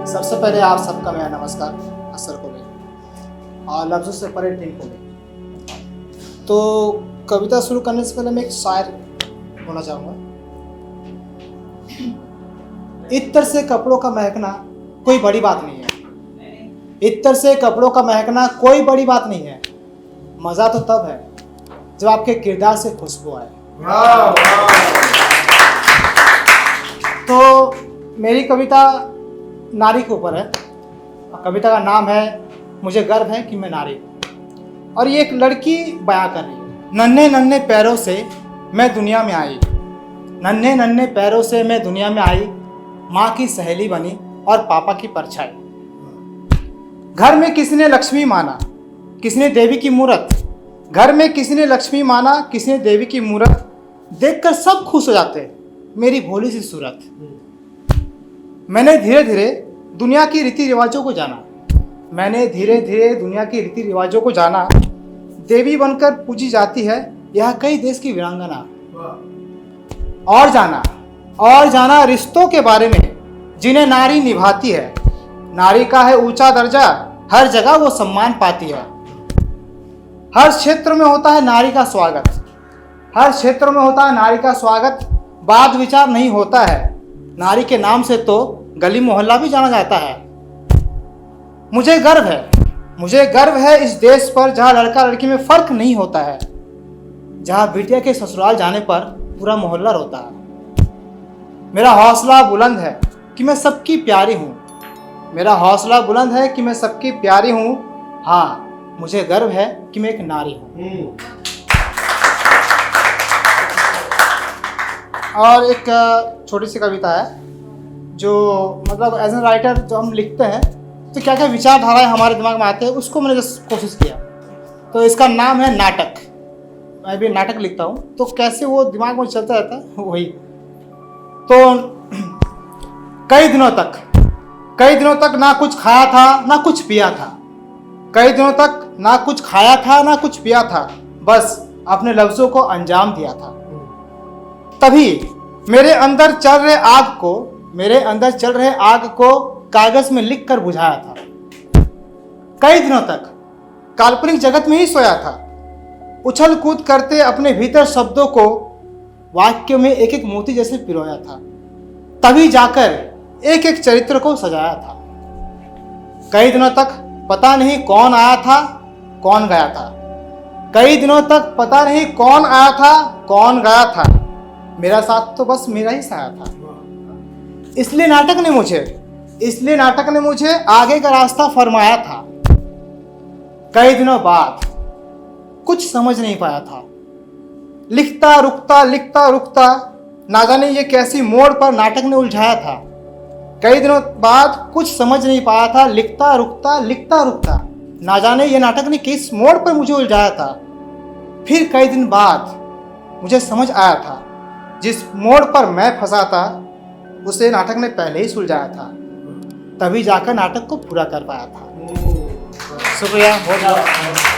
सबसे पहले आप सबका मेरा नमस्कार असर को भी और लफ्ज़ों से परे टीम को भी। तो कविता शुरू करने से पहले मैं एक शायर होना चाहूँगा। इत्र से कपड़ों का महकना कोई बड़ी बात नहीं है। इत्र से कपड़ों का महकना कोई बड़ी बात नहीं है। मज़ा तो तब है जब आपके किरदार से खुशबू आए। तो मेरी कविता नारी के ऊपर है। कविता का नाम है मुझे गर्व है कि मैं नारी हूँ। और ये एक लड़की बयां कर रही है। नन्हे नन्हे पैरों से मैं दुनिया में आई, नन्हे नन्हे पैरों से मैं दुनिया में आई, माँ की सहेली बनी और पापा की परछाई। घर में किसी ने लक्ष्मी माना, किसी ने देवी की मूरत। घर में किसी ने लक्ष्मी माना, किसी ने देवी की मूरत। देखकर सब खुश हो जाते मेरी भोली सी सूरत। मैंने धीरे धीरे दुनिया की रीति रिवाजों को जाना, मैंने धीरे धीरे दुनिया की रीति रिवाजों को जाना। देवी बनकर पूजी जाती है यह कई देश की वीरांगना। और जाना रिश्तों के बारे में जिन्हें नारी निभाती है। नारी का है ऊंचा दर्जा, हर जगह वो सम्मान पाती है। हर क्षेत्र में होता है नारी का स्वागत, हर क्षेत्र में होता है नारी का स्वागत। वाद विचार नहीं होता है, नारी के नाम से तो गली मोहल्ला भी जाना जाता है। मुझे गर्व है इस देश पर जहाँ लड़का लड़की में फर्क नहीं होता है, जहाँ बिटिया के ससुराल जाने पर पूरा मोहल्ला रोता है। मेरा हौसला बुलंद है कि मैं सबकी प्यारी हूँ, मेरा हौसला बुलंद है कि मैं सबकी प्यारी हूँ। हाँ, मुझे गर्व है कि मैं एक नारी हूँ। और एक छोटी सी कविता है जो मतलब एज ए राइटर जो हम लिखते हैं तो क्या क्या विचारधाराएं हमारे दिमाग में आते हैं उसको मैंने जस्ट कोशिश किया। तो इसका नाम है नाटक। मैं भी नाटक लिखता हूँ तो कैसे वो दिमाग में चलता रहता है वही। तो कई दिनों तक ना कुछ खाया था ना कुछ पिया था, कई दिनों तक ना कुछ खाया था ना कुछ पिया था, बस अपने लफ्ज़ों को अंजाम दिया था। तभी मेरे अंदर चल रहे आग को कागज में लिख कर बुझाया था। कई दिनों तक काल्पनिक जगत में ही सोया था, उछल कूद करते अपने भीतर शब्दों को वाक्य में एक एक मोती जैसे पिरोया था। तभी जाकर एक एक चरित्र को सजाया था। कई दिनों तक पता नहीं कौन आया था कौन गया था, कई दिनों तक पता नहीं कौन आया था कौन गया था, मेरा साथ तो बस मेरा ही साया था। इसलिए नाटक ने मुझे आगे का रास्ता फरमाया था। कई दिनों बाद कुछ समझ नहीं पाया था, लिखता रुकता ना जाने ये कैसी मोड़ पर नाटक ने उलझाया था। कई दिनों बाद कुछ समझ नहीं पाया था, लिखता रुकता ना जाने ये नाटक ने किस मोड़ पर मुझे उलझाया था। फिर कई दिन बाद मुझे समझ आया था, जिस मोड़ पर मैं फंसा था उसे नाटक ने पहले ही सुलझाया था। तभी जाकर नाटक को पूरा कर पाया था। शुक्रिया बहुत बहुत।